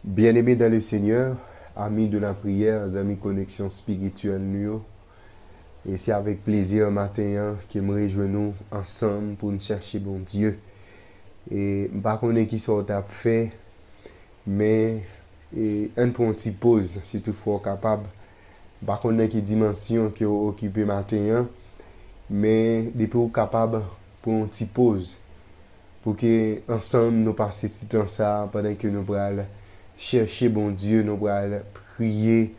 Bien-aimés dans le Seigneur, amis de la prière, amis connexion spirituelle nous, et c'est avec plaisir matin que me rejoignons ensemble pour nous chercher bon Dieu. Et pas qu'on qui sont à fait, mais un pour une petite pause, si toutefois capable. Pas qu'on qui dimension qui occupé matin, mais des peu capable pour une petite pause, pour que ensemble nous passions ce temps ça pendant que nous allons chercher bon Dieu, nous allons prier.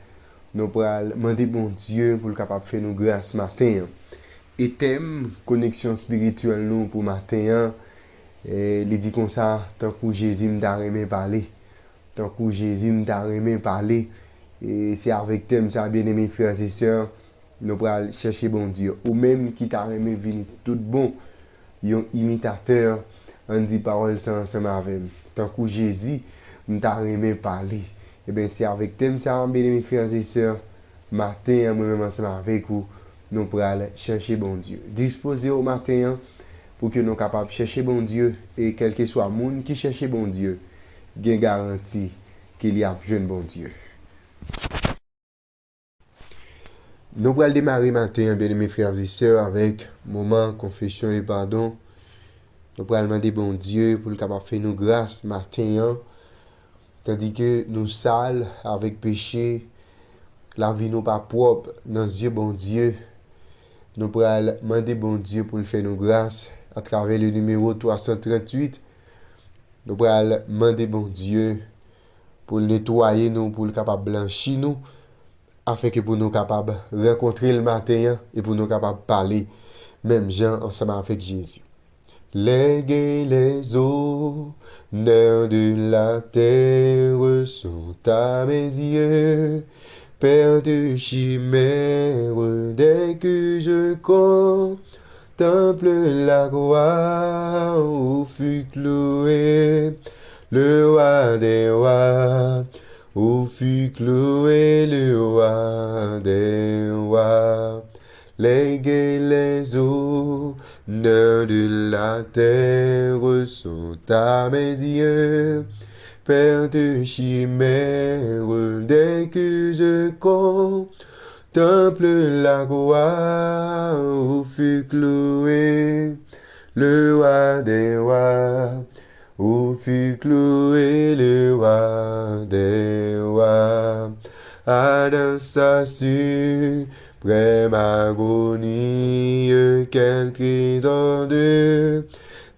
Nous pourrons demander bon Dieu pour le capable de faire nous grâce matin. Et thème connexion spirituelle nous pour matin, il dit comme ça, tant que Jésus m'a aimé parler. Tant que Jésus m'a aimé parler. Et c'est avec thème ça, bien aimé frères et sœurs, nous pourrons chercher bon Dieu. Ou même qui t'a aimé venir tout bon, un imitateur, on dit parole sans ensemble avec. Tant que Jésus m'a aimé parler. Et bien c'est avec thème ça, bien aimé frères et sœurs, matin, moi-même ensemble avec vous, nous pourrons aller chercher bon Dieu. Disposer au matin pour que nous soyons capables de chercher bon Dieu et quel que soit le monde qui cherche bon Dieu, il y a garantie qu'il y a jeune bon Dieu. Nous allons démarrer matin, bien mes frères et sœurs, avec moment confession et pardon. Nous allons demander bon Dieu pour le capable de faire nous grâce matin, tandis que nous sales avec péché, la vie nous pas propre dans les yeux bon Dieu. Nous pourrons demander bon Dieu pour le faire nous grâce à travers le numéro 338. Nous pourrons demander bon Dieu pour le nettoyer nous, pour le capable blanchir nous, afin que pour nous capables rencontrer le matin et pour nous capables parler, même gens ensemble avec Jésus. Léguer les honneurs de la terre sont à mes yeux. Père de chimère, dès que je contemple la croix où fut cloué le roi des rois, où fut cloué le roi des rois. Léguer les honneurs de la terre sont à mes yeux. Père de chimère, dès que je contemple la croix où fut cloué le roi des rois, où fut cloué le roi des rois. À dans sa suprême agonie, quel trésor de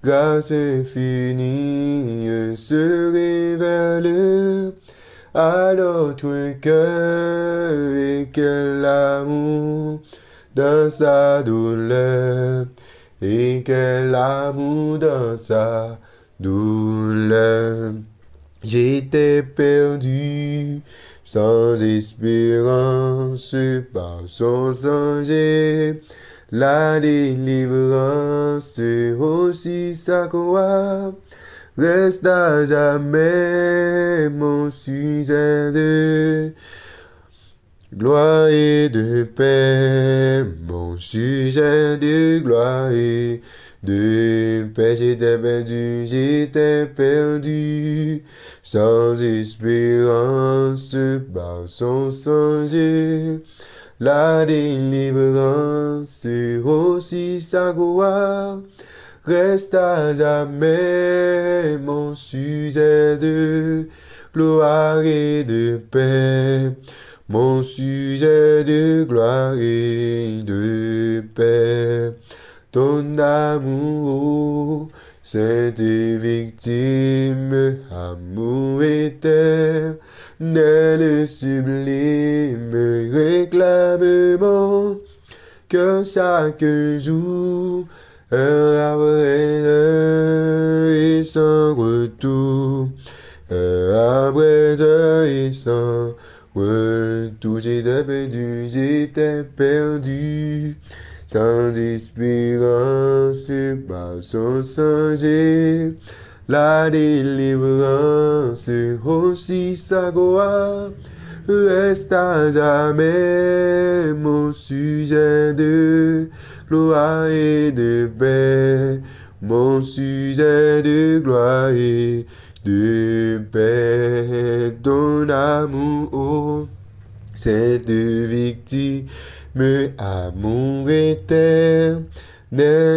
grâce infinie se révèle à notre cœur et quel amour dans sa douleur et quel amour dans sa douleur. J'étais perdu, sans espérance, par son sang la délivrance, aussi sa croix reste à jamais mon sujet de gloire et de paix, mon sujet de gloire et de paix. J'étais perdu, sans espérance, par son sang la délivrance, aussi sa gloire reste à jamais mon sujet de gloire et de paix, mon sujet de gloire et de paix. Ton amour, sainte et victime, amour éternel, sublime, réclamement, que chaque jour, heure après heure et sans retour, heure après heure et sans retour, j'étais perdu, sans espérance, par son sang la délivrance, aussi sa gloire reste à jamais mon sujet de gloire et de paix, mon sujet de gloire et de paix, ton amour, cette victime, amour éternel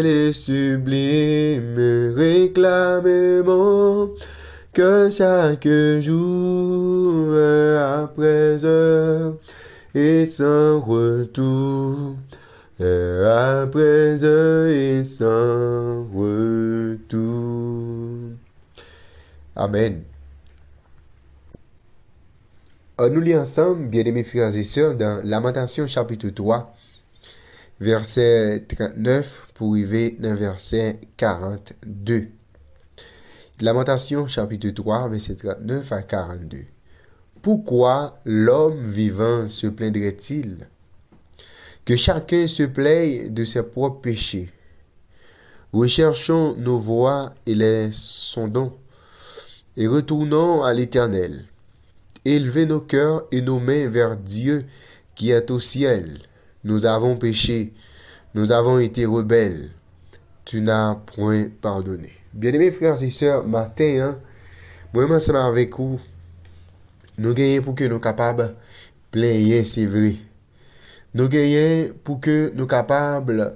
et sublime, réclamement que chaque jour, heure après heure, et sans retour, heure après heure et sans retour. Amen. Nous lisons ensemble, bien-aimés frères et sœurs, dans Lamentation chapitre 3, verset 39 pour arriver dans verset 42. Lamentation chapitre 3, verset 39 à 42. Pourquoi l'homme vivant se plaindrait-il? Que chacun se plaie de ses propres péchés. Recherchons nos voies et les sondons, et retournons à l'Éternel. Élevez nos cœurs et nos mains vers Dieu qui est au ciel. Nous avons péché, nous avons été rebelles. Tu n'as point pardonné. Bien-aimés frères et sœurs, matin, moi ensemble avec vous, nous gagnons pour que nous capables plaigner, c'est vrai. Nous gagnons pour que nous capables,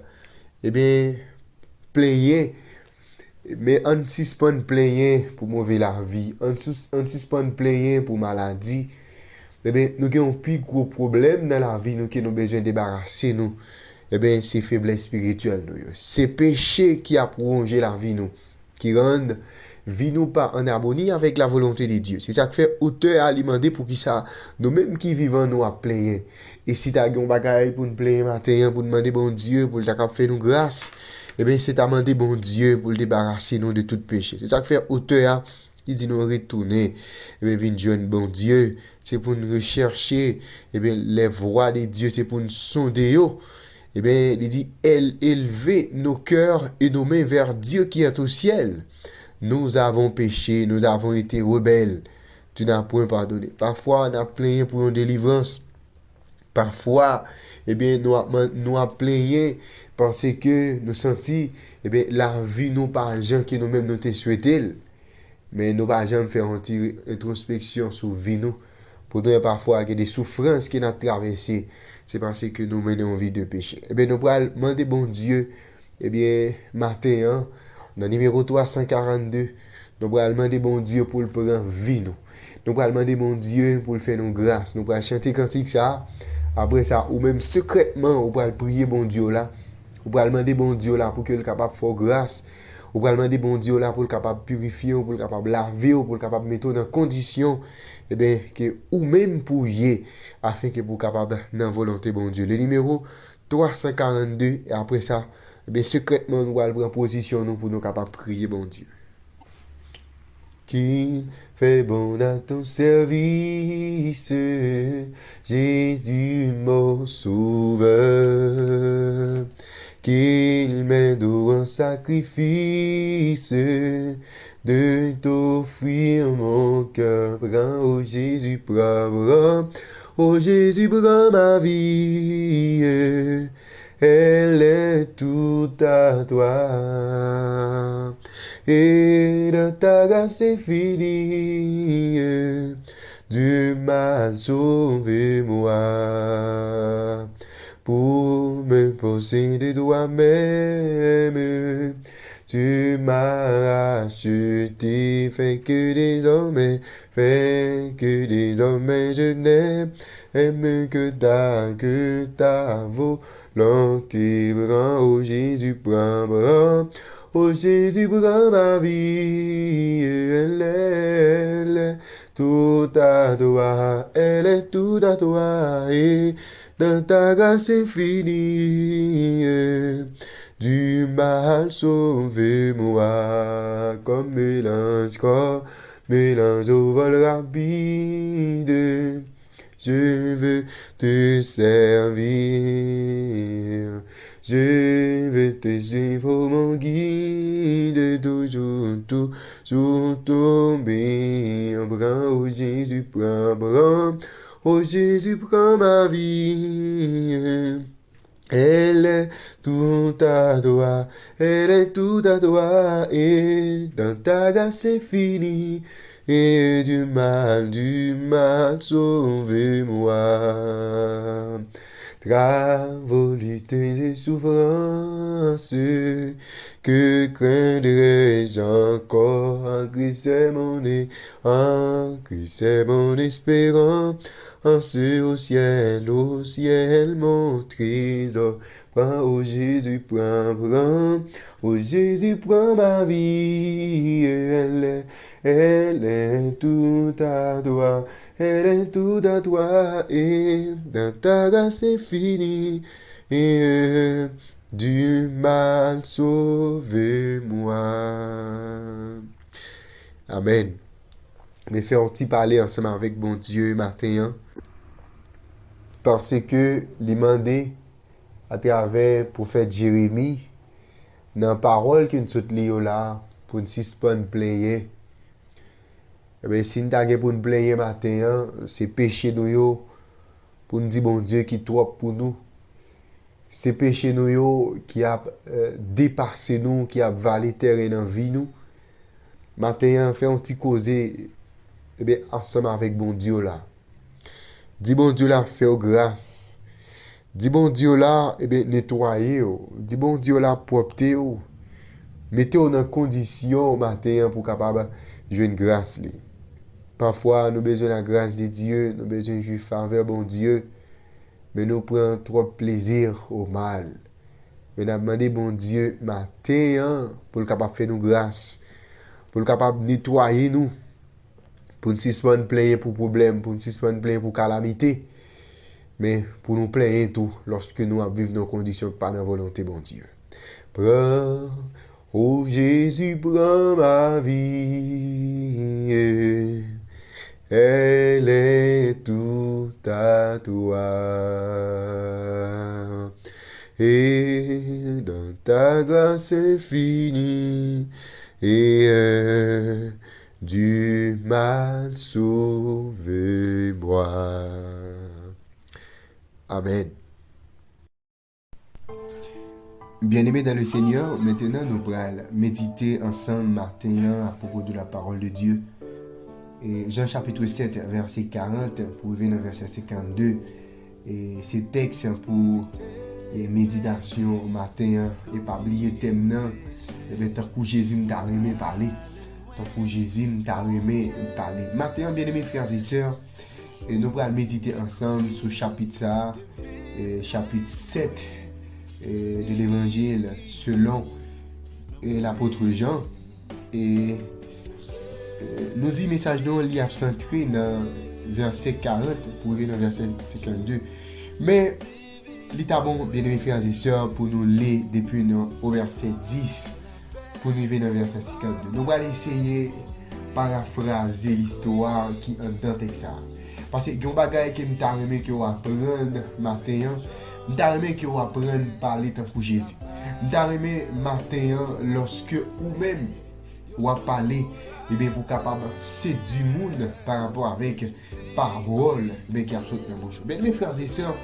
plaigner. Mais on ne suspend plaigner pour mauvais la vie, on suspend plaigner pour maladie. Nous avons un plus gros problème dans la vie, nous avons besoin de débarrasser nous. C'est faiblesse spirituelle. C'est péché qui a prolongé la vie nous, qui rendent vie nous pas en harmonie avec la volonté de Dieu. C'est ça qui fait auteur à alimenter pour qui ça, nous-mêmes qui vivons nous à plaigner. Et si tu as un bagage pour nous plaigner matin, pour demander bon Dieu, pour le faire nous grâce, c'est à demander bon Dieu pour le débarrasser nous de tout péché. C'est ça que fait auteur, il dit nous retourner, venir joindre bon Dieu, c'est pour nous rechercher, les voies de Dieu, c'est pour nous sonder. Il dit, élevez nos cœurs et nos mains vers Dieu qui est au ciel. Nous avons péché, nous avons été rebelles. Tu n'as point pardonné. Parfois, on a plaigné pour une délivrance. Parfois, nous avons plaigné parce que nous sentons, la vie nous pas gens qui nous-mêmes nous te souhaité. Mais nous pas jamais faire une introspection sur la vie nous. Pour nous, parfois, il y a des souffrances qui nous traversées. C'est parce que nous menons une vie de péché. Nous allons demander bon Dieu, matin, dans le numéro 342, nous allons demander bon Dieu pour le prendre vie nous. Nous allons demander bon Dieu pour le faire nous grâce. Nous allons chanter cantique ça. Après ça, ou même secrètement, on peut prier bon Dieu là. On peut demander bon Dieu là pour qu'il soit capable de faire grâce. On peut demander bon Dieu là pour le capable de purifier, pour le capable de laver, pour le capable de mettre dans condition que ou même pour y afin que vous capable dans la volonté bon Dieu. Le numéro 342 et après ça, secrètement nous allons prendre position nous pour nous capable de prier bon Dieu. Qu'il fait bon à ton service, Jésus mon sauveur. Qu'il m'aide en sacrifice, de t'offrir mon cœur. Prends, oh Jésus, prends, oh Jésus, prends ma vie. Elle est toute à toi. Et de ta grâce infinie, du mal sauve-moi. Pour me posséder toi-même, tu m'as racheté, fait que désormais je n'aime que ta volonté. Prends, oh Jésus, prends, oh Jésus, prends ma vie, elle est tout à toi, elle est tout à toi, et dans ta grâce infinie, du mal sauve-moi, comme mélange au vol rapide, je veux te servir. Je veux te suivre, mon guide, toujours tomber. Prends, oh Jésus, prends, oh Jésus, prends ma vie. Elle est tout à toi, elle est tout à toi, et dans ta grâce c'est fini, et du mal, sauve-moi. Volupté et souffrance, que craindrais-je encore? En Christ c'est en Christ c'est mon espérance, en ce au ciel mon trésor. Prends, oh Jésus, oh Jésus, prends ma vie, elle est tout à toi. Elle est tout à toi et dans ta grâce c'est fini. Et du mal sauve-moi. Amen. Mais fait un petit parler ensemble avec bon Dieu matin. Hein, parce que les mandé à travers le prophète Jérémie, dans la parole que nous sommes là, pour nous suspendre plein. Eh bien, si nous avons pour nous plaindre matin, c'est péché nous yo, pour nous dire bon Dieu qui trop pour nous. C'est péché nous yo qui a dépassé nous, qui a valé terre dans la vie nous. Matin, fait un petit causé eh bien, ensemble avec bon Dieu là. Dis bon Dieu là, fais grâce. Dis bon Dieu là, eh bien, nettoyer. Dis bon Dieu là, propter. Mettez-vous dans condition matin pour capable jouer une grâce. Parfois, nous avons besoin de la grâce de Dieu, nous avons besoin de jouer faveur bon Dieu, mais nous prenons trop plaisir au mal. Mais nous demandons bon Dieu matin pour le capable de faire nous grâce, pour le capable de nettoyer nous, pour nous suspendre plaindre pour problème, pour nous suspendre plaindre pour calamité, mais pour nous plaindre tout lorsque nous vivons dans des conditions pas dans la volonté bon Dieu. Prends, oh Jésus, prends ma vie. Elle est tout à toi. Et dans ta grâce infinie, et du mal sauve-moi. Amen. Bien-aimés dans le Seigneur, maintenant nous allons méditer ensemble matin à propos de la parole de Dieu. Et Jean chapitre 7, verset 40, pour revenir au verset 52. Et ces textes pour méditation matin, et pas oublier thème là, tant que Jésus m'a aimé parler. Tant que Jésus m'a aimé parler. Matin, bien-aimés frères et sœurs, et nous allons méditer ensemble sur chapitre 7 de l'évangile selon l'apôtre Jean. Et nous dit message nous li a centré dans verset 40 pour venir dans verset 52. Mais l'état bon, bien aimés frères et sœurs, pour nous lire depuis au verset 10 pour nous venir dans verset 52. Nous allons essayer de paraphraser l'histoire qui est dans le texte. Parce que il y a un bagage que je aimé que vous apprendre matin, je aimé que vous apprendre à parler tant pour Jésus. Je aimé matin lorsque vous-même vous parlez, et bien pour capable séduire du monde par rapport avec parole, mais qui est absolument bon. Bien mes frères et sœurs,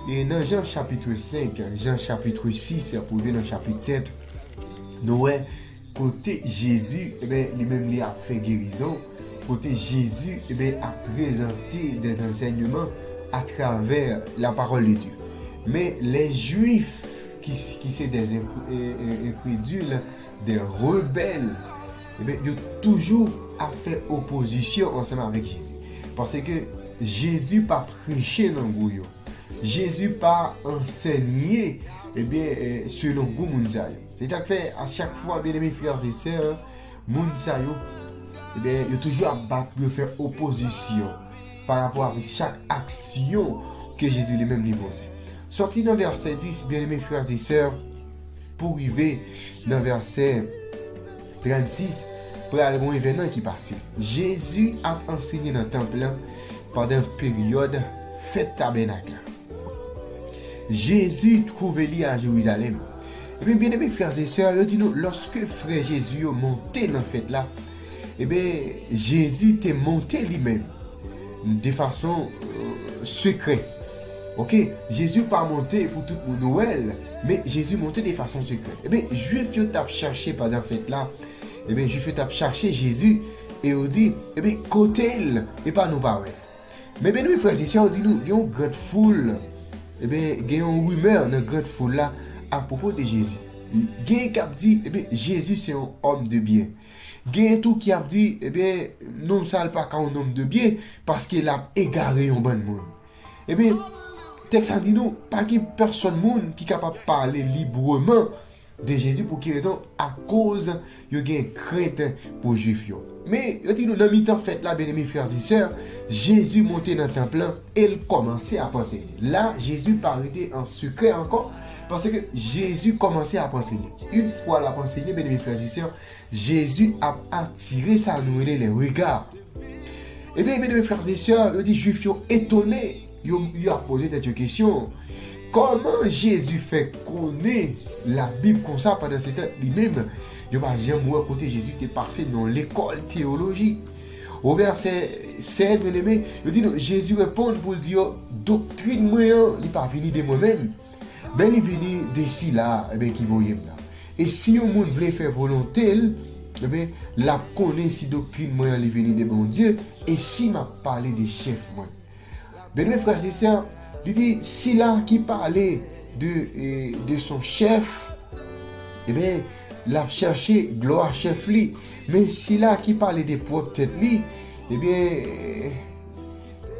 et dans Jean chapitre 5, Jean chapitre 6, pour venir dans chapitre 7, nous voyons côté Jésus, et bien lui-même lui a fait guérison. Côté Jésus, eh bien, a présenté des enseignements à travers la parole de Dieu. Mais les Juifs, qui sont des incrédules, des rebelles, eh bien, ils ont toujours fait opposition ensemble avec Jésus. Parce que Jésus n'a pas prêché dans le goût. Jésus n'a pas enseigné eh bien, selon le goût Mounsayo. C'est-à-dire que à chaque fois, bien aimés frères et sœurs, Mounsayo, eh bien, il y a toujours à battre pour faire opposition par rapport avec chaque action que Jésus lui-même lui posait. Sorti dans verset 10, bien aimés frères et sœurs, pour arriver dans verset 36, pour aller un événement qui passait. Jésus a enseigné dans le temple pendant une période fête tabernacle. Jésus trouvait lui à Jérusalem. Et bien, aimés frères et sœurs, il dit nous, lorsque frère Jésus est monté dans la fête là, eh bien, Jésus était monté lui-même de façon secrète. Ok, Jésus pas monté pour tout le Noël, mais Jésus monté de façon secrète. Eh bien, Juif yo t'a cherché pendant fête là. Eh bien, Juif yo t'a cherché Jésus et on dit, eh bien, côté et pas nous parler. Mais bien, mes frères et sœurs, on dit nous, il y a une grande foule. Eh bien, il y a une rumeur dans la grande foule là à propos de Jésus. Il y a un qui a dit, eh bien, Jésus c'est un homme de bien. Il y a un tout qui a dit, eh bien, non, ça n'est pas qu'un homme de bien parce qu'il a égaré un bon monde. Eh bien, texte a dit nous, pas que personne monde qui est capable de parler librement de Jésus pour quelle raison? À cause il y a une crainte pour les Juifs. Mais il dit nous dans mi-temps fête là, bien aimés frères et sœurs, Jésus montait dans le temple et il commençait à enseigner. Là, Jésus pas arrêté en secret encore parce que Jésus commençait à enseigner. Une fois là enseigné, bien aimés frères et sœurs, Jésus a attiré sa nourriture les regards. Et bien aimés frères et sœurs, il dit Juifs étonnés. Il a posé cette question. Comment Jésus fait connaître la Bible comme ça pendant ce temps lui-même? Il n'a jamais côté Jésus qui est passé dans l'école théologie. Au verset 16, bien aimé, il dit Jésus répond pour dire doctrine moyen, il n'est pas venu de moi-même. Ben il est venu d'ici là, qui voyait là. Et si un monde voulait faire volonté, la connaît si doctrine moyen il est venu de bon Dieu. Et si m'a parlé des chefs moi. Ben mes frères et sœurs, il dit, si là qui parlait de son chef, eh bien, l'a cherché gloire chef lui. Mais si là qui parlait des propres têtes lui, eh bien,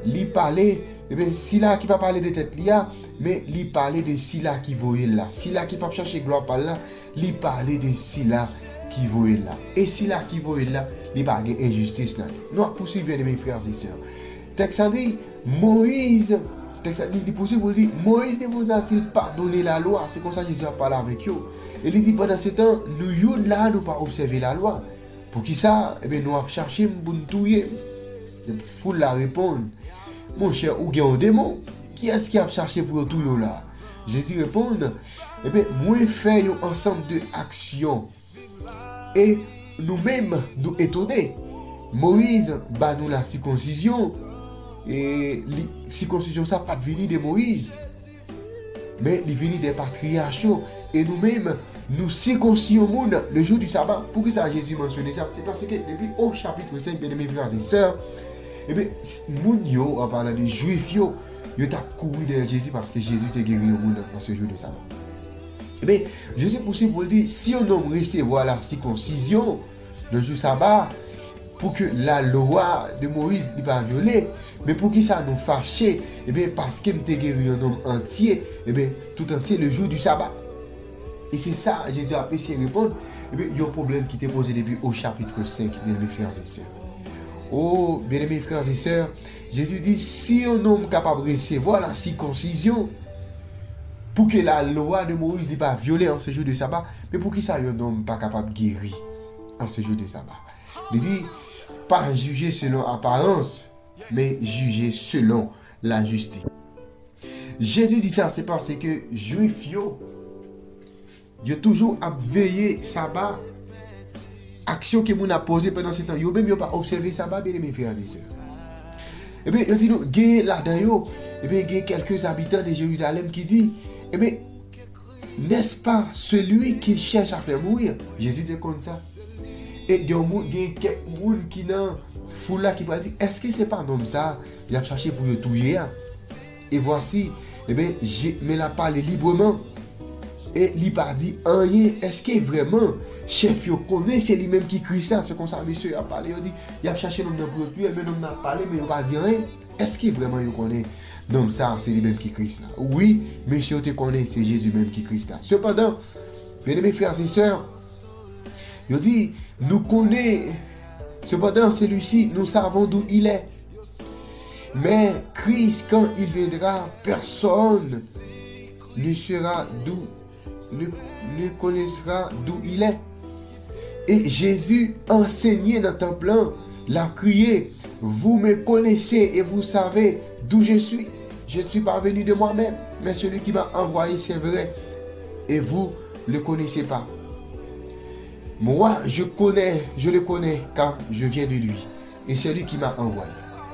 lui parlait, eh bien, si là qui pas parler de tête lui, mais lui parlait de si là qui voyait là. Si là qui pas chercher gloire par là, lui parlait de si là qui voyait là. Et si là qui voyait là, il pas de injustice là. Nous poursuivons mes frères et sœurs. Texte dit Moïse, il poursuit pour dire Moïse ne vous a-t-il pas donné la loi? C'est comme ça que Jésus a parlé avec eux. Et il dit pendant ce temps, nous là, nous pas observer la loi. Pour qui ça? Eh bien, nous avons cherché pour nous tuer. Il faut la répondre. Mon cher, où est un démon? Qui est-ce qui a cherché pour tout là? Jésus répond, eh bien, moi fait un ensemble d'actions. Et nous-mêmes, nous étonnés. Moïse bat nous la circoncision. Et la circoncision, ça pas de venir de Moïse. Mais il vient des patriarches. Et nous-mêmes, nous circoncisons le monde le jour du sabbat. Pourquoi ça Jésus mentionné ça? C'est parce que depuis au chapitre 5, bien mes frères et sœurs, eh bien, moun yo, en parlant des juifs, yo t'a couru derrière Jésus parce que Jésus t'a guéri au monde dans ce jour de sabbat. Eh bien, Jésus poursuit pour dire, si on homme recevoir la circoncision le jour du sabbat, pour que la loi de Moïse n'est pas violée, mais pour qui ça nous fâche, eh bien, parce qu'il t'a guéri un homme entier, eh bien, tout entier le jour du sabbat. Et c'est ça, Jésus a essayé de répondre. Eh bien, il y a un problème qui était posé depuis au chapitre 5, bien mes frères et sœurs. Oh, bien mes frères et sœurs, Jésus dit, si un homme capable de recevoir la circoncision, pour que la loi de Moïse n'est pas violée en ce jour de sabbat, mais pour qui ça, un homme pas capable de guérir en ce jour de sabbat? Il dit, pas juger selon apparence, mais juger selon la justice. Jésus dit ça, c'est parce que Juifs, ils ont toujours à veiller sabbat. Action que vous avez posée pendant ce temps. Ils n'ont même pas observé sabbat, bien mes frères et sœurs. Eh bien, ils disent, il y a là-dedans, il y a quelques habitants de Jérusalem qui disent, eh bien, n'est-ce pas celui qui cherche à faire mourir? Jésus dit comme ça. Et il y a quelques gens qui dans foule là qui va dire, est-ce que ce n'est pas un homme ça? Il a cherché pour le tuer. Et voici, eh bien, mais la parlé librement. Et il n'a pas dit rien. Est-ce que vraiment, chef, il connaît, c'est lui-même qui crie ça? C'est comme ça, monsieur a parlé, il dit, il a cherché l'homme pour le tuer, mais l'homme n'a parlé, mais il n'a pas dit rien. Est-ce que vraiment il connaît? Donc ça, c'est lui-même qui crie ça. Oui, monsieur te connaît, c'est Jésus même qui crie ça. Cependant, bien mes frères et sœurs, il dit, nous connaissons, cependant celui-ci, nous savons d'où il est. Mais Christ, quand il viendra, personne ne sera d'où, ne connaîtra d'où il est. Et Jésus enseignait dans le temple, l'a crié, vous me connaissez et vous savez d'où je suis. Je ne suis pas venu de moi-même, mais celui qui m'a envoyé, c'est vrai. Et vous ne le connaissez pas. Moi, je le connais car je viens de lui. Et c'est lui qui m'a envoyé.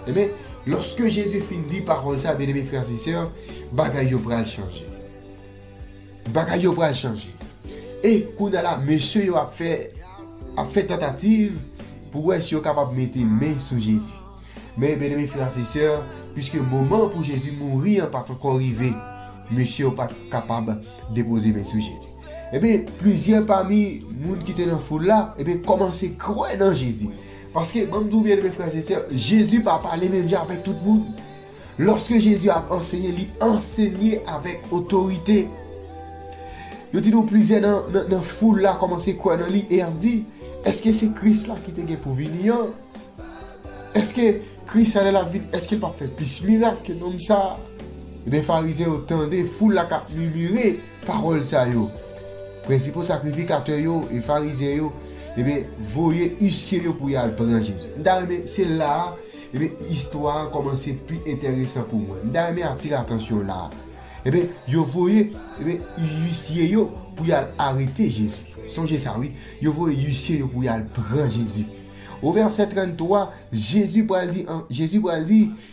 Eh bien, Lorsque Jésus finit dit parole ça, bien aimés frères et sœurs, bagay yo pral changer. Bagay yo pral changer. Et qu'on a là, monsieur yo a fait tentative pour être capable de mettre main sur Jésus. Mais bien aimés frères et sœurs, puisque le moment pour Jésus mourir n'a pas encore arrivé, monsieur n'est pas capable de déposer main sur Jésus. Eh bien, plusieurs parmi les gens qui étaient dans la foule là, eh bien, commencent à croire dans Jésus. Parce que, même bien mes frères et sœurs, Jésus n'a pas parlé même avec tout le monde. Lorsque Jésus a enseigné, il enseignait avec autorité. Il dit nous plusieurs dans la foule là, commencent à croire dans lui et on dit, est-ce que c'est Christ là qui était pour venir? Est-ce que Christ allait la vie? Est-ce qu'il n'a pas fait plus miracle que comme ça? Les pharisiens entendaient foule la qui murmurait parole ça yo. Principaux sacrificateurs yo et pharisiens yo, eh bien voyez huissier pour y aller prendre Jésus. C'est là eh bien histoire commence plus intéressant pour moi. D'ailleurs attirer attention là. Eh bien yo voyez eh bien huissier yo pour y aller arrêter Jésus. Songez ça oui, yo voyez huissier yo pour y aller prendre Jésus. Au verset 33, Jésus va dire,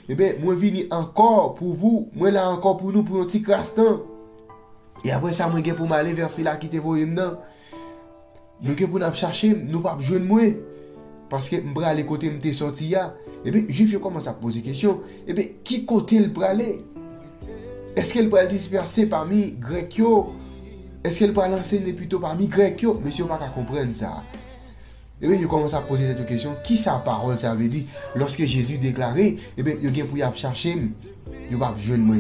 eh bien, moi vini encore pour vous, moi là encore pour nous, pour un petit crastan. Et après ça, moi pour m'aller verser là qui te voyez maintenant. Nous pour nous chercher, nous pas besoin de moi. Parce que m'bra aller côté m'te sorti là. Eh bien, juif commence à poser question, eh bien, qui côté le aller? Est-ce qu'elle va disperser parmi grec yo? Est-ce qu'elle va l'enseigner plutôt parmi grec yo? Monsieur pas qu'à comprendre ça. Et bien, il commence à poser cette question. Qui sa parole, ça veut dire? Lorsque Jésus déclarait, eh bien, il y a pour y chercher, il va besoin de moi.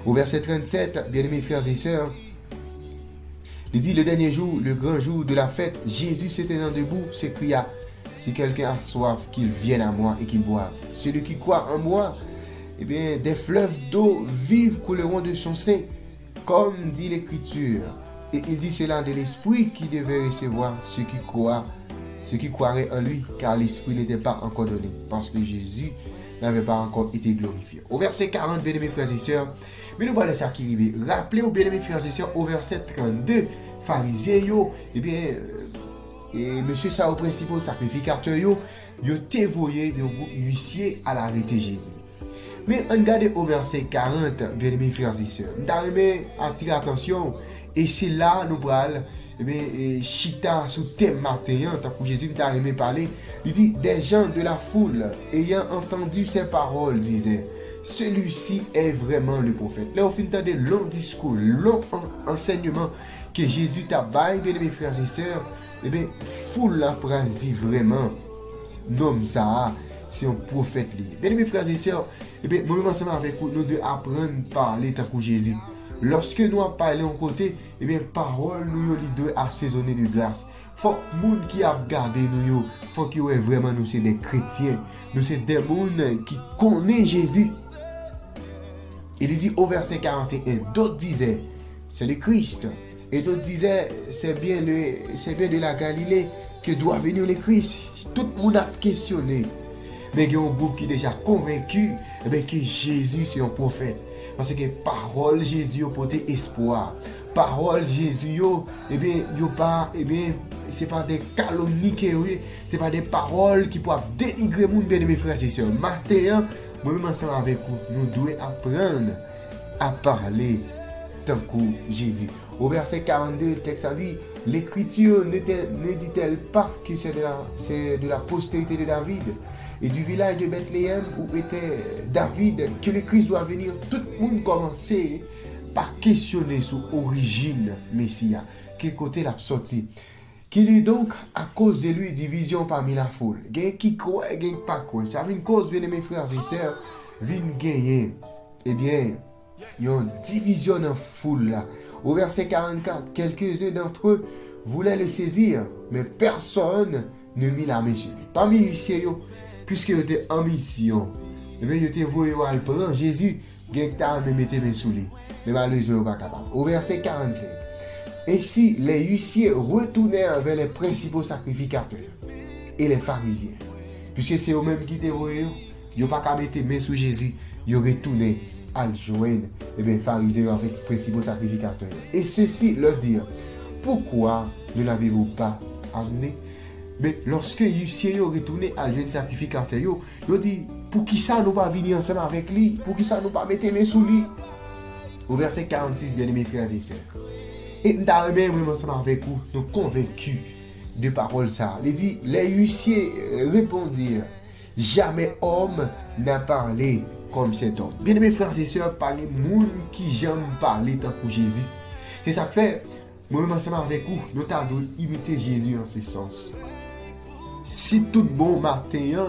Au verset 37, bien-aimés frères et sœurs, il dit, le dernier jour, le grand jour de la fête, Jésus se tenant debout, s'écria, si quelqu'un a soif, qu'il vienne à moi et qu'il boive. Celui qui croit en moi, eh bien, des fleuves d'eau vives couleront de son sein, comme dit l'Écriture. Et il dit cela de l'Esprit qui devait recevoir ceux qui croiraient en lui, car l'Esprit n'était pas encore donné, parce que Jésus n'avait pas encore été glorifié. Au verset 40, bien-aimés frères et sœurs, mais nous allons laisser qui arriver. Rappelez-vous, bien-aimés frères et sœurs, au verset 32, pharisiens, eh bien, et monsieur ça au principal sacrificateur, yo te voyé le groupe huissier à l'arrêter Jésus. Mais regardez au verset 40, bien-aimés frères et sœurs, nous allons attirer l'attention, et c'est là nous allons eh bien, chita sous thème matin, tant que Jésus t'a aimé parler, il dit, des gens de la foule, ayant entendu ces paroles, disaient, celui-ci est vraiment le prophète. Là, au fin de long discours, long enseignement que Jésus t'a baillé, bien mes frères et sœurs, eh bien, foule là pour dire vraiment, nom ça, c'est un prophète lié. Bien mes frères et sœurs, eh bien, nous ensemble avec vous, nous devons apprendre à parler tant que Jésus. Lorsque nous avons parlé en côté, eh bien, parole, nous devons assaisonner de grâce. Faut que les gens qui ont gardé nous, faut qu'ils soient vraiment nous, c'est des chrétiens. Nous, c'est des gens qui connaissent Jésus. Il dit au verset 41, d'autres disaient, c'est le Christ. Et d'autres disaient, c'est bien de la Galilée que doit venir le Christ. Tout le monde a questionné. Mais il y a un groupe qui est déjà convaincu que Jésus c'est un prophète. Parce que parole Jésus a porté espoir. Parole Jésus, c'est pas des calomnies, c'est pas des paroles qui peuvent dénigrer mon bien mes frères et sœurs. Maintenant, moi-même ensemble avec vous, nous devons apprendre à parler tant que Jésus. Au verset 42, le texte a dit, l'Écriture ne dit-elle pas que c'est de la postérité de David et du village de Bethléem où était David que le Christ doit venir? Tout le monde commençait par questionner sur l'origine Messia, quel côté l'a sorti. Qu'il est donc à cause de lui division parmi la foule. Gain qui croit et gain pas croit. Ça a une cause, bien mes frères et sœurs, vient gagner. Eh bien, il y a une division en foule là. Au verset 44, quelques-uns d'entre eux voulaient le saisir, mais personne ne mit la main sur lui. Parmi les huissiers, puisqu'ils étaient en mission, eh bien, ils étaient voués à le prendre. Jésus, Gecta me mettait main sous lui. Mais malheureusement, pas capable. Au verset 45. Ainsi, les huissiers retournèrent vers les principaux sacrificateurs et les pharisiens. Puisque c'est eux-mêmes qui étaient voués, ils n'ont pas qu'à mettre main sous Jésus, ils retournaient à le joindre, les pharisiens avec les principaux sacrificateurs. Et ceux-ci leur dirent, pourquoi ne l'avez-vous pas amené? Mais lorsque les huissiers retournaient à le joindre sacrificateur, ils ont dit, pour qui ça nous pas venir ensemble avec lui, pour qui ça nous pas mettre main sous lui. Au verset 46, bien aimés frères et sœurs. Et nous avons ensemble avec vous, nous convaincus de parole ça. Il dit, les huissiers répondirent, jamais homme n'a parlé comme cet homme. Bien aimés frères et sœurs, parlez monde qui j'aime parler tant que Jésus. C'est ça que fait, moi-même ensemble avec vous, nous devons imiter Jésus en ce sens. Si tout bon matin,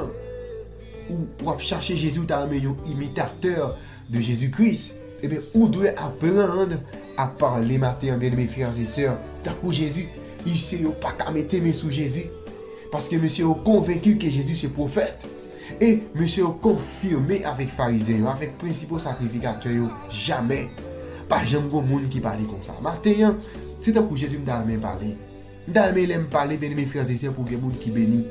ou chercher Jésus, tu as un imitateur de Jésus-Christ, eh bien, on doit apprendre à parler matin, bien mes frères et sœurs. Tant que Jésus, il ne sait pas qu'à mettre mes sous Jésus. Parce que monsieur est convaincu que Jésus c'est prophète. Et monsieur est confirmé avec pharisiens, avec principaux sacrificateurs, jamais. Pas jamais bon monde qui parle comme ça. Matin, c'est tant que Jésus m'a parlé. M'a parler, bien mes frères et sœurs, pour que les gens qui bénissent.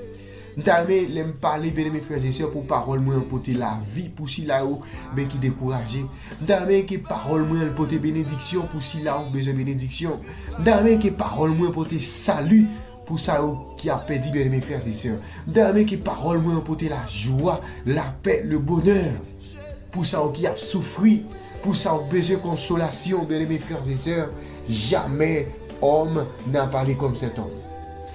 M't'aimé l'aime parler bien mes frères et sœurs pour parole moi porter la vie pour si là où ben qui découragé. M't'aimé que parole moi porter bénédiction pour si là où besoin bénédiction. M't'aimé que parole moi porter salut pour ça qui a perdu bien mes frères et sœurs. M't'aimé que parole moi porter la joie, la paix, le bonheur pour ça qui a souffri, pour ça besoin de consolation bien mes frères et sœurs. Jamais homme n'a parlé comme cet homme.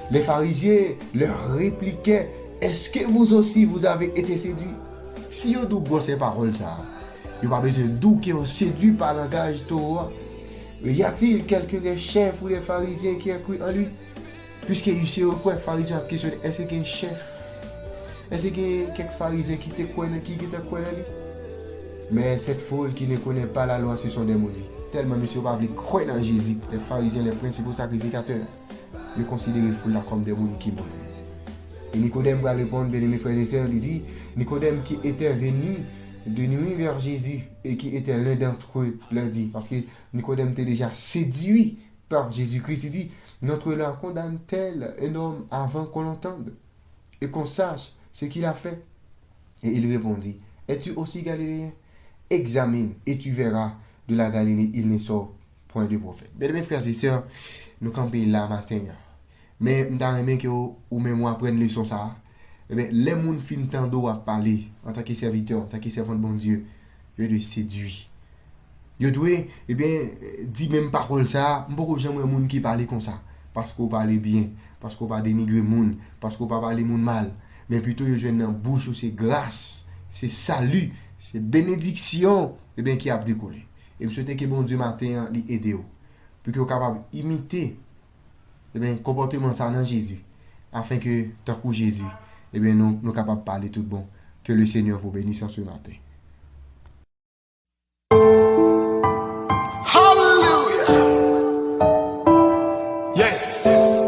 Les pharisiens leur répliquaient, est-ce que vous aussi vous avez été séduits? Si on doit ces paroles, ça, il n'y a pas besoin d'où qui ont séduit par le langage Torah. Y a-t-il quelques des chefs ou des pharisiens qui ont cru en lui? Puisque il sait quoi, les pharisiens ont questionné, est-ce qu'il y a un chef? Est-ce qu'il y a quelques pharisiens qui te connaissent, qui te connaissent lui? Mais cette foule qui ne connaît pas la loi, ce sont des maudits. Tellement monsieur va croire dans Jésus, les pharisiens, les principaux sacrificateurs. Je considère les foules là comme des gens qui maudits. Et Nicodème va répondre, bien mes frères et sœurs, il dit, Nicodème qui était venu de nuit vers Jésus et qui était l'un d'entre eux, leur dit, parce que Nicodème était déjà séduit par Jésus-Christ, il dit, notre loi condamne-t-elle un homme avant qu'on l'entende et qu'on sache ce qu'il a fait? Et il répondit, es-tu aussi galiléen? Examine et tu verras, de la Galilée, il ne sort point de prophète. Bien mes frères et sœurs, nous campons là matin. Mais nous avons que ou même moi apprendre leçon ça. Eh bien, les gens fin temps à parler en tant que serviteur, en tant que servant de bon Dieu, ils doivent séduire. Ils doivent dire même parole ça, beaucoup de gens qui parlent comme ça parce qu'on parle bien, parce qu'on pas dénigrer monde, parce qu'on pas parler monde mal, mais plutôt ils jouent dans bouche où c'est grâce, c'est salut, c'est bénédiction qui a décollé. Et je souhaite que bon Dieu matin lui aide pour que vous capable d'imiter comportement ça dans Jésus afin que tant que Jésus nous sommes capables de parler tout bon. Que le Seigneur vous bénisse en ce matin. Hallelujah. Yes.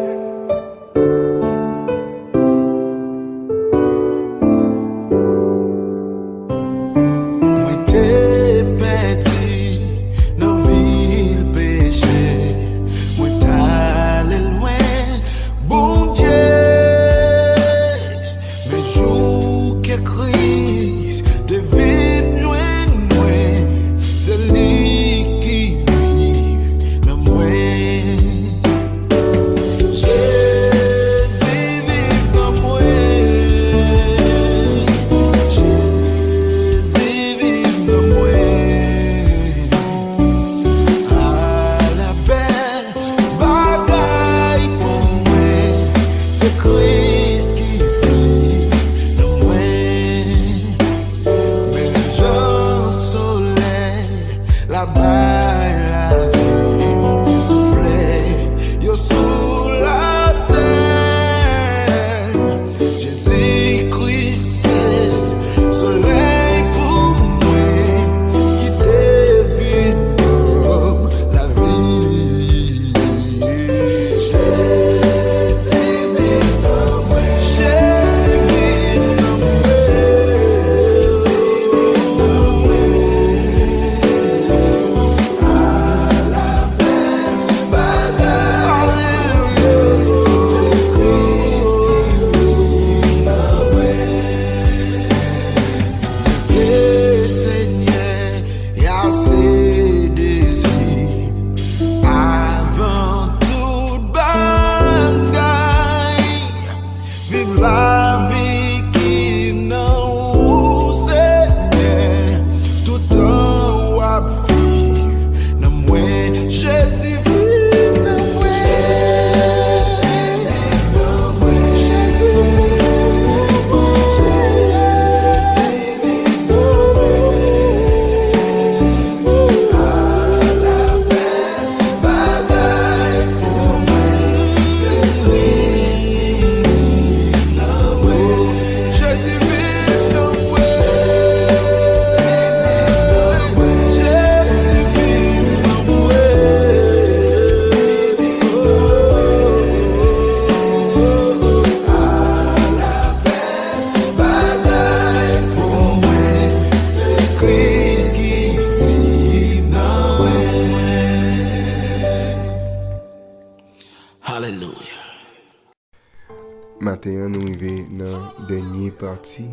matin, nous arrivons dans la dernière partie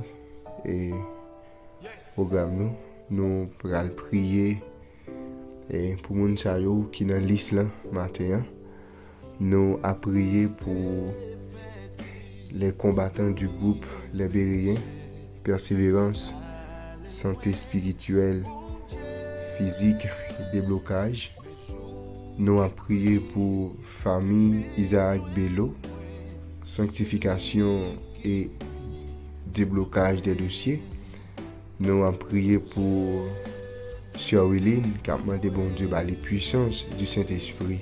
et programme nous allons prier et pour les gens qui sont dans la liste matin, nous allons prier pour les combattants du groupe Les Bériens, persévérance, santé spirituelle, physique et déblocage. Nous allons prier pour famille Isaac Bello, sanctification et déblocage des dossiers. Nous allons prier pour Sœur Willine, qui a demandé bon Dieu les puissances du Saint-Esprit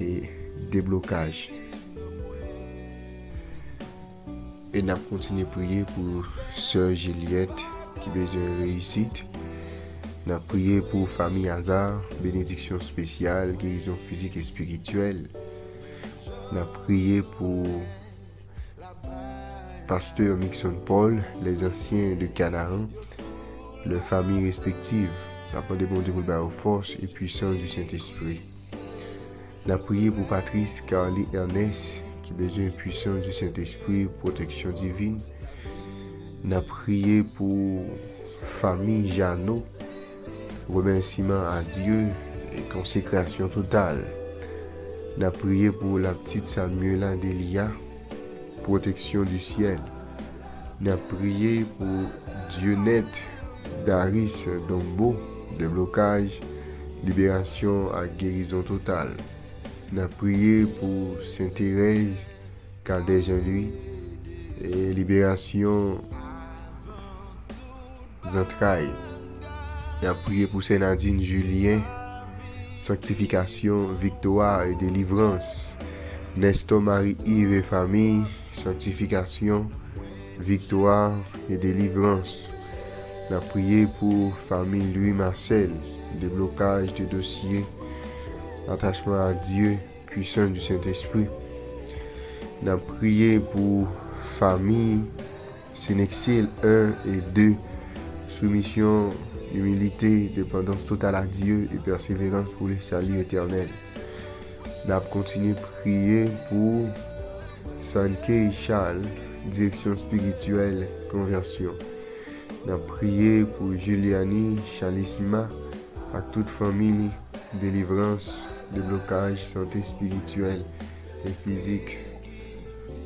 et déblocage. Et nous allons continuer à prier pour Sœur Juliette, qui a besoin de réussite. Nous allons prier pour famille Hazard, bénédiction spéciale, guérison physique et spirituelle. Nous allons prier pour Pasteur Mixon Paul, les anciens de Canaran, leurs familles respectives. Nous allons demander bon Dieu pour la force et puissance du Saint-Esprit. Nous allons prier pour Patrice, Carly, Ernest, qui a besoin de puissance du Saint-Esprit, protection divine. Nous allons prier pour famille Jeannot, remerciement à Dieu et consécration totale. Nous allons prier pour la petite Samuela Delia, protection du ciel. Nous allons prier pour Dionette Daris Dombo, déblocage, libération à guérison totale. Nous allons prier pour Sainte-Thérèse Caldet Jean-Louis et libération des entrailles. Nous allons prier pour Saint-Nadine Julien, sanctification, victoire et délivrance. Nestor Marie-Yves et famille, sanctification, victoire et délivrance. Nous avons prié pour famille Louis Marcel, déblocage des dossiers, attachement à Dieu, puissance du Saint-Esprit. Nous avons prié pour famille Sénexil 1 et 2, soumission, humilité, dépendance totale à Dieu et persévérance pour le salut éternel. Nous avons continué à prier pour Sankey Charles, direction spirituelle, conversion. Nous avons prié pour Juliani Chalissima, à toute famille, délivrance, déblocage, santé spirituelle et physique.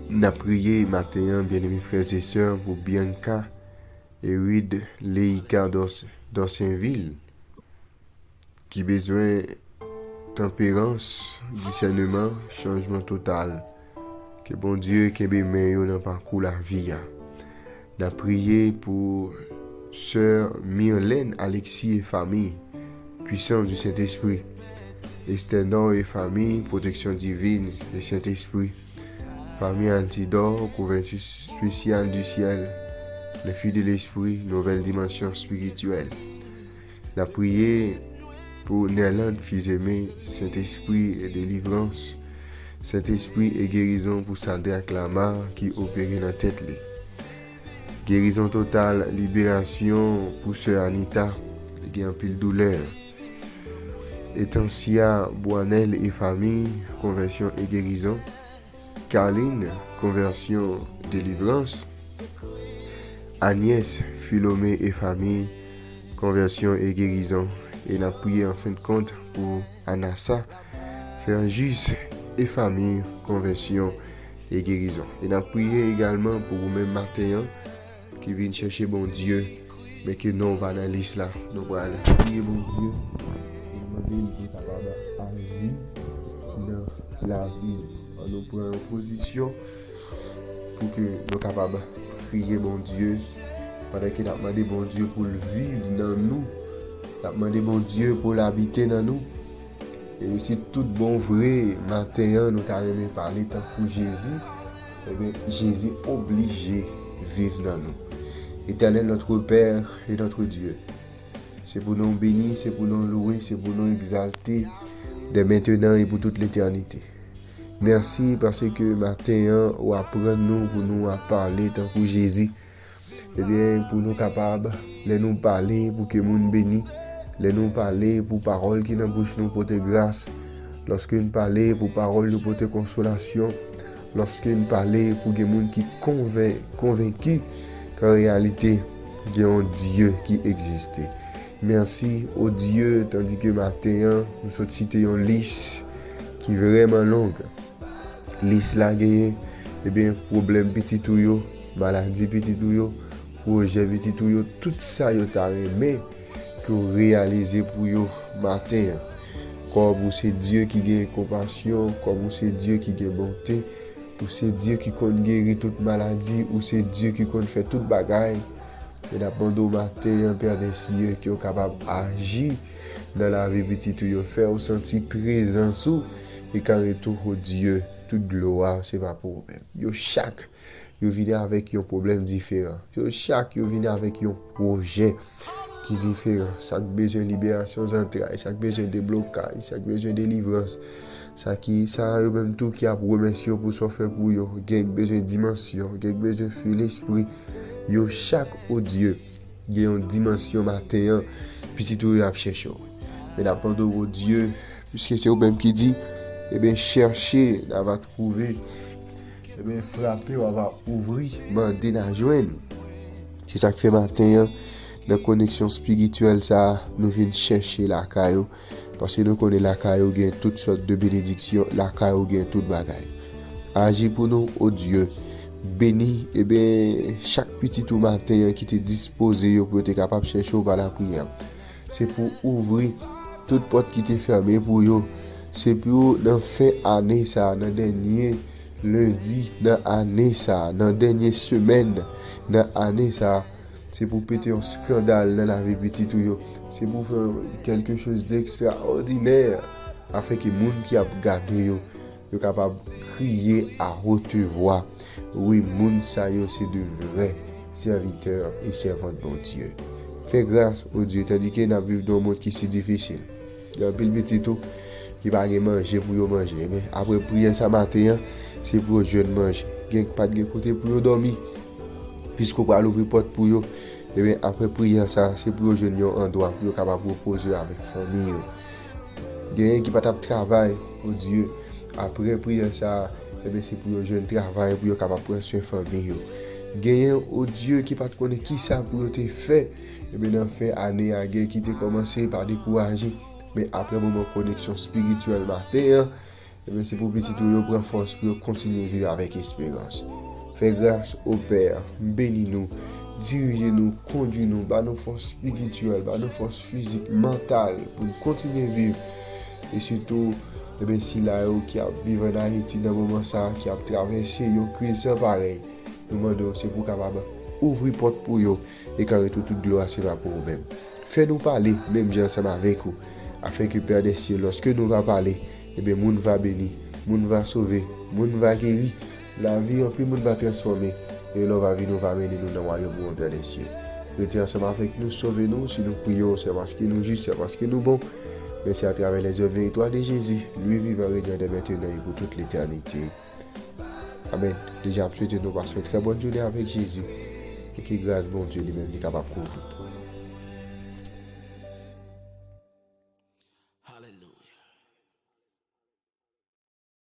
Nous avons prié matin, bien-aimés frères et sœurs, pour Bianca et Reed Leïka d'Orsainville, qui a besoin tempérance, discernement, changement total. Que bon Dieu qui est meilleur dans le parcours la vie. Nous avons prié pour Sœur Myrlène Alexis et famille, puissance du Saint-Esprit. Esther Nord et famille, protection divine du Saint-Esprit. Famille Antidor, couverture spéciale du ciel. Les filles de l'Esprit, nouvelle dimension spirituelle. Nous avons prié pour Néerlande, fils aimés, Saint-Esprit et délivrance. Saint-Esprit et guérison pour Sadrach Lamar qui opérait dans la tête. Guérison totale, libération pour Sœur Anita qui a un pile douleur. Etancia Boanel et famille, conversion et guérison. Carline, conversion, délivrance. Agnès, Philomé et famille, conversion et guérison. Et la prière en fin de compte pour Anassa, Ferjus et famille, conversion et guérison. Et la prière également pour vous-même matin qui viennent chercher bon Dieu, mais que nous va dans la liste là. Nous allons prier bon Dieu et demander qu'il soit capable d'agir dans la vie. On nous prend en position pour que nous soyons capables de prier bon Dieu pendant qu'il a demandé bon Dieu pour le vivre dans nous. Il a demandé bon Dieu pour l'habiter dans nous. Et aussi tout bon vrai matin nous avons parlé tant pour Jésus. Et bien Jésus obligé de vivre dans nous. Éternel notre Père et notre Dieu. C'est pour nous bénir, c'est pour nous louer, c'est pour nous exalter dès maintenant et pour toute l'éternité. Merci parce que matin ou apprendre nous pour nous parler tant pour Jésus. Et bien pour nous capables de nous parler pour que nous bénisse. Les nous parler pour paroles qui dans bouche nous porter grâce. Lorsque nous parler pour paroles nous porter consolation. lorsque nous parlons pour des gens qui convaincus qu'en réalité, il y a un Dieu qui existe. Merci au Dieu, tandis que matin, nous sommes cités une liste qui est vraiment longue. Liste là, problème petit tout yo, maladie petit tout yo, projet petit tout yo, tout ça yo t'a aimé que réaliser pour yo matin. Comme c'est Dieu qui gagne compassion, comme c'est Dieu qui gagne bonté, ou c'est Dieu qui compte guérir toute maladie, ou c'est Dieu qui compte faire toute bagaille. Et d'abandon matin, Père des cieux, qui est capable d'agir dans la vie petite, faire sentir présence et quand retour au Dieu, toute gloire, c'est pas pour vous-même. Yo chaque, yo vient avec un problème différent. Yo chaque, yo vient avec un projet qui est différent. Chaque besoin de libération entrailles, chaque besoin de déblocage, chaque besoin de délivrance. Ça yo même tout qui a remercié pour ce faire pour yo. Gen besoin de dimension, gen besoin de fuir l'esprit. Yo chaque au Dieu, il y a une dimension matin, puis si tout a cherché. Mais d'abord au Dieu, puisque c'est eux-mêmes qui dit, eh bien chercher, on va trouver, eh bien frapper, on va ouvrir, demander à joindre. C'est ça que fait matin, dans la connexion spirituelle, ça, nous venons chercher la caillou, parce que nous connaissons la caillou, il y a toutes sortes de bénédictions, la caillou, il y a toute bagaille. Agis pour nous, au Dieu. Béni, eh bien, chaque petit tout matin qui est disposé pour être capable de chercher par la prière. C'est pour ouvrir toute porte qui est fermée pour eux. C'est pour dans fin année ça, dans dernier lundi, dans année ça, dans dernière semaine, dans année ça. C'est pour péter un scandale dans la vie petit tout. C'est pour faire quelque chose d'extraordinaire afin que les gens qui a gardé soient capables de crier à haute voix. Oui, moun sa yo c'est de vrais serviteurs et servants de bon Dieu. Fais grâce au Dieu, tandis que nous vivons dans un monde qui est si difficile. Il y a un petit tout qui va manger pour manger. Mais après prier ce matin, c'est pour les jeunes manger. Il n'y a pas de côté pour dormir. Puisqu'on va ouvrir porte pour eux, et bien après prier ça, c'est pour les jeunes en endroit pour capable reposer avec la famille. Il y a qui pas de travail au Dieu. Après prier ça, et bien c'est pour les jeunes travail pour capable prendre soin de famille. Gagner au Dieu qui pas connaît qui ça pour te faire. Et bien dans fin année à guerre qui t'a commencé par décourager, mais après moment connexion spirituelle matin, et bien c'est pour petit tout prendre force pour continuer à vivre avec espérance. Fais grâce au Père, bénis-nous, dirigez-nous, conduis-nous, par nos forces spirituelles, par nos forces physiques, mentales, pour continuer à vivre. Et surtout, eh bien, si là qui a vécu en Haïti dans le moment ça, qui a traversé une crise pareille, nous demandons c'est pour capable ouvrir porte pour eux et quand toute gloire c'est pour vous-même. Fais-nous parler, même gens ensemble avec vous, afin que Père des cieux, lorsque nous va parler, eh bien, monde va bénir, monde va sauver, monde va guérir, la vie en plus monde va transformer et l'on va venir nous va mener nous dans le royaume du Père des cieux. Restez ensemble avec nous, sauvez-nous, si nous prions, c'est parce que nous juste, c'est parce que nous bons. Mais c'est à travers les œuvres victoires de Jésus, lui vivant et régner de maintenant et pour toute l'éternité. Amen. Déjà, souhaitez nous passer une très bonne journée avec Jésus. Et que grâce, bon Dieu, lui-même est capable de couvrir.